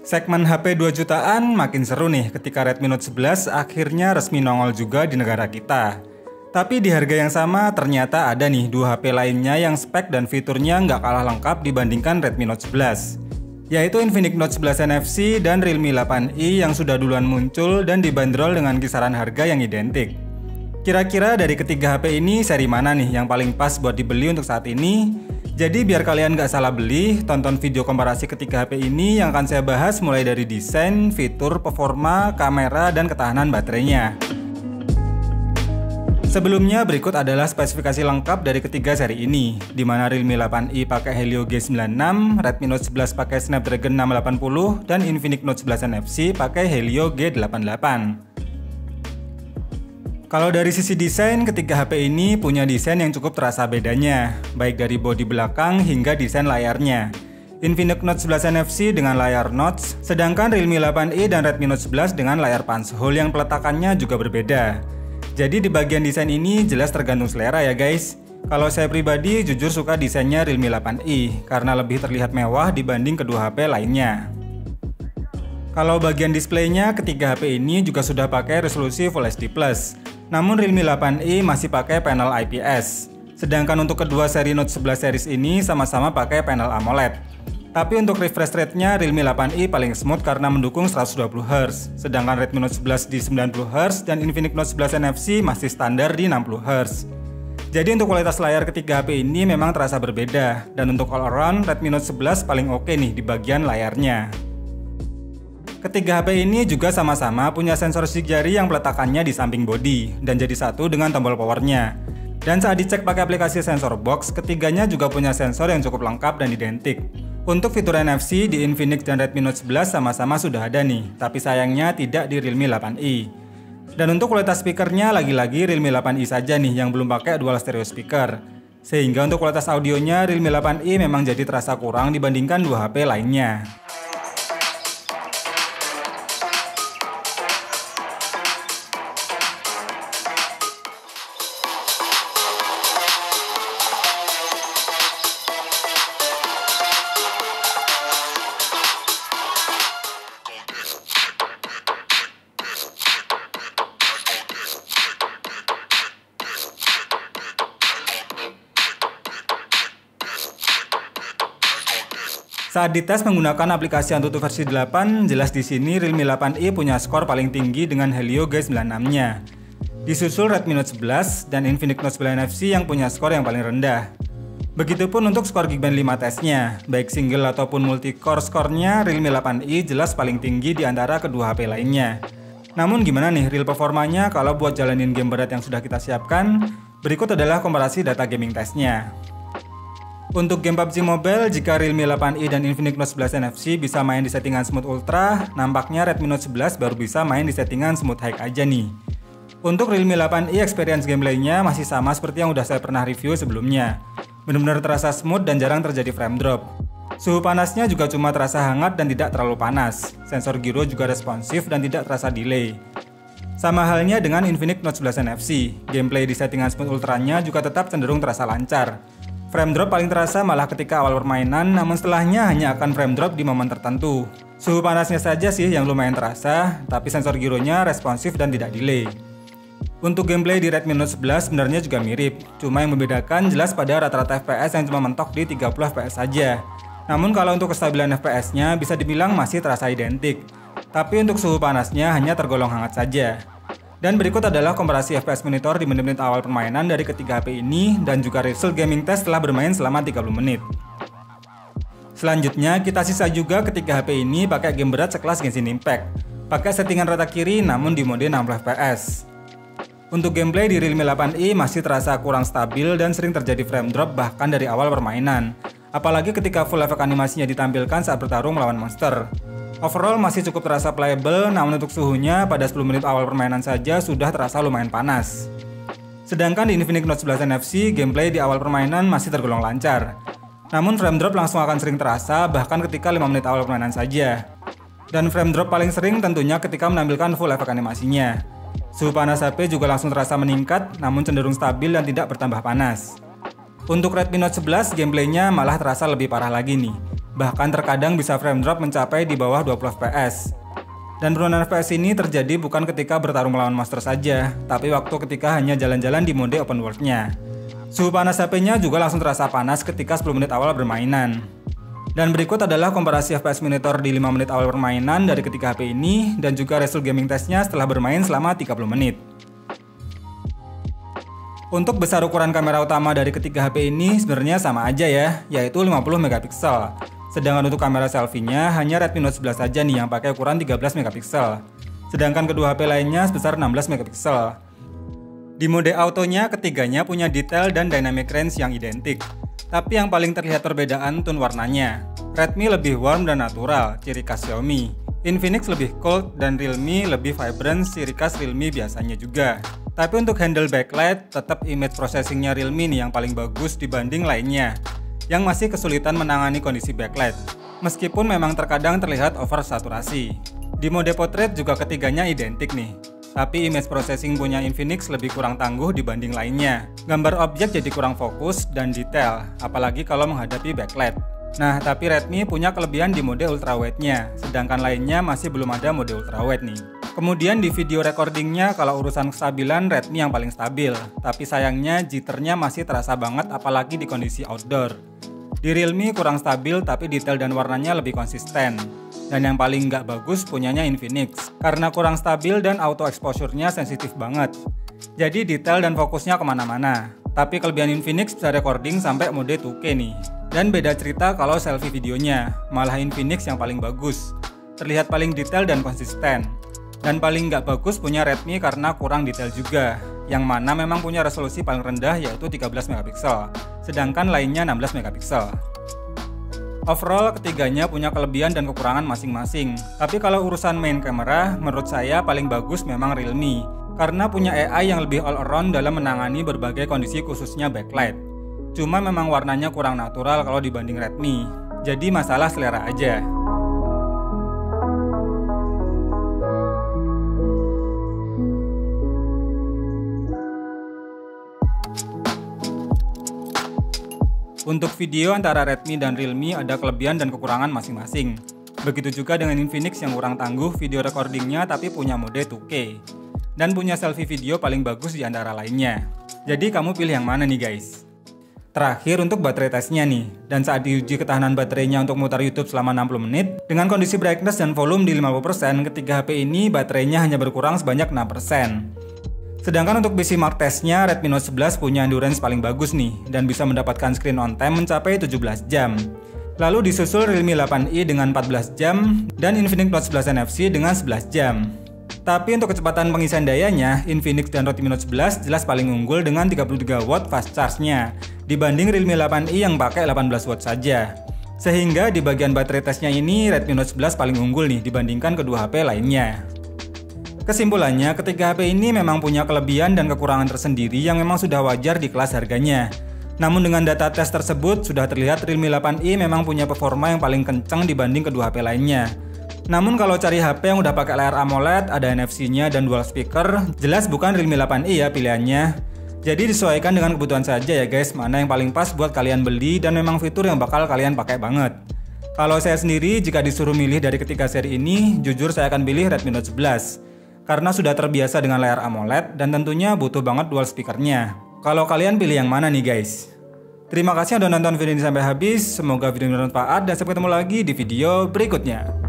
Segmen HP 2 jutaan makin seru nih ketika Redmi Note 11 akhirnya resmi nongol juga di negara kita. Tapi di harga yang sama ternyata ada nih dua HP lainnya yang spek dan fiturnya nggak kalah lengkap dibandingkan Redmi Note 11. Yaitu Infinix Note 11 NFC dan Realme 8i yang sudah duluan muncul dan dibanderol dengan kisaran harga yang identik. Kira-kira dari ketiga HP ini seri mana nih yang paling pas buat dibeli untuk saat ini? Jadi biar kalian gak salah beli, tonton video komparasi ketiga HP ini yang akan saya bahas mulai dari desain, fitur, performa, kamera, dan ketahanan baterainya. Sebelumnya berikut adalah spesifikasi lengkap dari ketiga seri ini, di mana Realme 8i pakai Helio G96, Redmi Note 11 pakai Snapdragon 680, dan Infinix Note 11 NFC pakai Helio G88. Kalau dari sisi desain, ketiga HP ini punya desain yang cukup terasa bedanya, baik dari bodi belakang hingga desain layarnya. Infinix Note 11 NFC dengan layar notch, sedangkan Realme 8i dan Redmi Note 11 dengan layar punch hole yang peletakannya juga berbeda. Jadi di bagian desain ini jelas tergantung selera ya guys. Kalau saya pribadi jujur suka desainnya Realme 8i, karena lebih terlihat mewah dibanding kedua HP lainnya. Kalau bagian displaynya, ketiga HP ini juga sudah pakai resolusi Full HD+. Namun Realme 8i masih pakai panel IPS. Sedangkan untuk kedua seri Note 11 series ini sama-sama pakai panel AMOLED. Tapi untuk refresh rate-nya Realme 8i paling smooth karena mendukung 120Hz. Sedangkan Redmi Note 11 di 90Hz dan Infinix Note 11 NFC masih standar di 60Hz. Jadi untuk kualitas layar ketiga HP ini memang terasa berbeda. Dan untuk all around, Redmi Note 11 paling oke nih di bagian layarnya. Ketiga HP ini juga sama-sama punya sensor sidik jari yang peletakannya di samping bodi dan jadi satu dengan tombol powernya. Dan saat dicek pakai aplikasi sensor box, ketiganya juga punya sensor yang cukup lengkap dan identik. Untuk fitur NFC di Infinix dan Redmi Note 11 sama-sama sudah ada nih, tapi sayangnya tidak di Realme 8i. Dan untuk kualitas speakernya lagi-lagi Realme 8i saja nih yang belum pakai dual stereo speaker. Sehingga untuk kualitas audionya Realme 8i memang jadi terasa kurang dibandingkan dua HP lainnya. Saat dites menggunakan aplikasi Antutu versi 8, jelas di sini Realme 8i punya skor paling tinggi dengan Helio G96-nya. Disusul Redmi Note 11 dan Infinix Note 11 NFC yang punya skor yang paling rendah. Begitupun untuk skor Geekbench 5 tesnya, baik single ataupun multi-core skornya Realme 8i jelas paling tinggi di antara kedua HP lainnya. Namun gimana nih real performanya kalau buat jalanin game berat yang sudah kita siapkan? Berikut adalah komparasi data gaming testnya. Untuk game PUBG Mobile, jika Realme 8i dan Infinix Note 11 NFC bisa main di settingan Smooth Ultra, nampaknya Redmi Note 11 baru bisa main di settingan Smooth High aja nih. Untuk Realme 8i, experience gameplaynya masih sama seperti yang udah saya pernah review sebelumnya. Benar-benar terasa smooth dan jarang terjadi frame drop. Suhu panasnya juga cuma terasa hangat dan tidak terlalu panas. Sensor gyro juga responsif dan tidak terasa delay. Sama halnya dengan Infinix Note 11 NFC, gameplay di settingan Smooth Ultra-nya juga tetap cenderung terasa lancar. Frame drop paling terasa malah ketika awal permainan, namun setelahnya hanya akan frame drop di momen tertentu. Suhu panasnya saja sih yang lumayan terasa, tapi sensor gyronya responsif dan tidak delay. Untuk gameplay di Redmi Note 11 sebenarnya juga mirip, cuma yang membedakan jelas pada rata-rata FPS yang cuma mentok di 30 FPS saja. Namun kalau untuk kestabilan FPS-nya bisa dibilang masih terasa identik, tapi untuk suhu panasnya hanya tergolong hangat saja. Dan berikut adalah komparasi FPS monitor di menit-menit awal permainan dari ketiga HP ini dan juga result gaming test setelah bermain selama 30 menit. Selanjutnya kita sisa juga ketiga HP ini pakai game berat sekelas Genshin Impact, pakai settingan rata kiri namun di mode 60 FPS. Untuk gameplay di Realme 8i masih terasa kurang stabil dan sering terjadi frame drop bahkan dari awal permainan, apalagi ketika full efek animasinya ditampilkan saat bertarung melawan monster. Overall masih cukup terasa playable, namun untuk suhunya pada 10 menit awal permainan saja sudah terasa lumayan panas. Sedangkan di Infinix Note 11 NFC, gameplay di awal permainan masih tergolong lancar. Namun frame drop langsung akan sering terasa bahkan ketika 5 menit awal permainan saja. Dan frame drop paling sering tentunya ketika menampilkan full efek animasinya. Suhu panas HP juga langsung terasa meningkat, namun cenderung stabil dan tidak bertambah panas. Untuk Redmi Note 11, gameplaynya malah terasa lebih parah lagi nih. Bahkan terkadang bisa frame drop mencapai di bawah 20 fps. Dan penurunan FPS ini terjadi bukan ketika bertarung melawan monster saja, tapi waktu ketika hanya jalan-jalan di mode open world-nya. Suhu panas HP-nya juga langsung terasa panas ketika 10 menit awal bermainan. Dan berikut adalah komparasi FPS monitor di 5 menit awal permainan dari ketiga HP ini, dan juga result gaming testnya setelah bermain selama 30 menit. Untuk besar ukuran kamera utama dari ketiga HP ini sebenarnya sama aja ya, yaitu 50 megapiksel. Sedangkan untuk kamera selfie-nya hanya Redmi Note 11 saja nih yang pakai ukuran 13 megapiksel. Sedangkan kedua HP lainnya sebesar 16 megapiksel. Di mode autonya ketiganya punya detail dan dynamic range yang identik. Tapi yang paling terlihat perbedaan tone warnanya. Redmi lebih warm dan natural, ciri khas Xiaomi. Infinix lebih cold dan Realme lebih vibrant, ciri khas Realme biasanya juga. Tapi untuk handle backlight, tetap image processing-nya Realme nih yang paling bagus dibanding lainnya, yang masih kesulitan menangani kondisi backlight, meskipun memang terkadang terlihat oversaturasi. Di mode portrait juga ketiganya identik nih, tapi image processing punya Infinix lebih kurang tangguh dibanding lainnya. Gambar objek jadi kurang fokus dan detail, apalagi kalau menghadapi backlight. Nah, tapi Redmi punya kelebihan di mode ultrawide-nya, sedangkan lainnya masih belum ada mode ultrawide nih. Kemudian di video recordingnya, kalau urusan kestabilan Redmi yang paling stabil, tapi sayangnya jitternya masih terasa banget apalagi di kondisi outdoor. Di Realme kurang stabil tapi detail dan warnanya lebih konsisten. Dan yang paling nggak bagus punyanya Infinix, karena kurang stabil dan auto exposure-nya sensitif banget. Jadi detail dan fokusnya kemana-mana. Tapi kelebihan Infinix bisa recording sampai mode 2K nih. Dan beda cerita kalau selfie videonya, malah Infinix yang paling bagus. Terlihat paling detail dan konsisten. Dan paling nggak bagus punya Redmi karena kurang detail juga, yang mana memang punya resolusi paling rendah yaitu 13 megapiksel, sedangkan lainnya 16 megapiksel. Overall, ketiganya punya kelebihan dan kekurangan masing-masing. Tapi kalau urusan main kamera, menurut saya paling bagus memang Realme, karena punya AI yang lebih all around dalam menangani berbagai kondisi khususnya backlight. Cuma memang warnanya kurang natural kalau dibanding Redmi, jadi masalah selera aja. Untuk video antara Redmi dan Realme ada kelebihan dan kekurangan masing-masing. Begitu juga dengan Infinix yang kurang tangguh video recordingnya tapi punya mode 2K. Dan punya selfie video paling bagus di antara lainnya. Jadi kamu pilih yang mana nih guys? Terakhir untuk baterai tesnya nih. Dan saat diuji ketahanan baterainya untuk mutar YouTube selama 60 menit, dengan kondisi brightness dan volume di 50%, ketiga HP ini baterainya hanya berkurang sebanyak 6%. Sedangkan untuk benchmark testnya, Redmi Note 11 punya endurance paling bagus nih, dan bisa mendapatkan screen on time mencapai 17 jam. Lalu disusul Realme 8i dengan 14 jam, dan Infinix Note 11 NFC dengan 11 jam. Tapi untuk kecepatan pengisian dayanya, Infinix dan Redmi Note 11 jelas paling unggul dengan 33 watt fast charge-nya, dibanding Realme 8i yang pakai 18 watt saja. Sehingga di bagian baterai tesnya ini, Redmi Note 11 paling unggul nih dibandingkan kedua HP lainnya. Kesimpulannya, ketiga HP ini memang punya kelebihan dan kekurangan tersendiri yang memang sudah wajar di kelas harganya. Namun dengan data tes tersebut, sudah terlihat Realme 8i memang punya performa yang paling kencang dibanding kedua HP lainnya. Namun kalau cari HP yang udah pakai layar AMOLED, ada NFC-nya dan dual speaker, jelas bukan Realme 8i ya pilihannya. Jadi disesuaikan dengan kebutuhan saja ya guys, mana yang paling pas buat kalian beli dan memang fitur yang bakal kalian pakai banget. Kalau saya sendiri, jika disuruh milih dari ketiga seri ini, jujur saya akan pilih Redmi Note 11. Karena sudah terbiasa dengan layar AMOLED dan tentunya butuh banget dual speakernya. Kalau kalian pilih yang mana nih guys? Terima kasih sudah nonton video ini sampai habis, semoga video ini bermanfaat dan sampai ketemu lagi di video berikutnya.